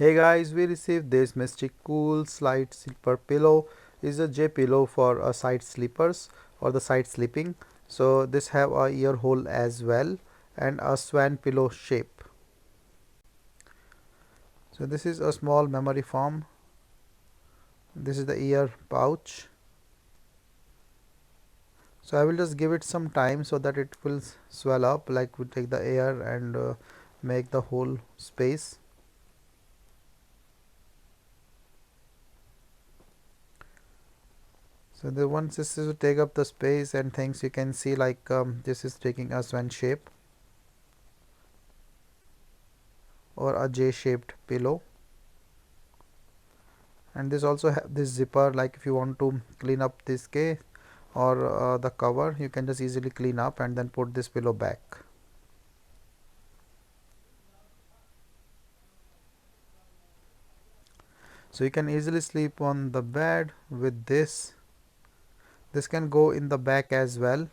Hey guys, we received this Mystic Cool Side Sleeper Pillow. Is a J pillow for side sleepers or the side sleeping. So this have a ear hole as well and a swan pillow shape. So this is a small memory foam. This is the ear pouch. So I will just give it some time so that it will swell up, like we take the air and make the whole space. So the once this is to take up the space and things, you can see like this is taking a swan shape or a J shaped pillow. And this also have this zipper, like if you want to clean up this case or the cover, you can just easily clean up and then put this pillow back. So you can easily sleep on the bed with this. This can go in the back as well.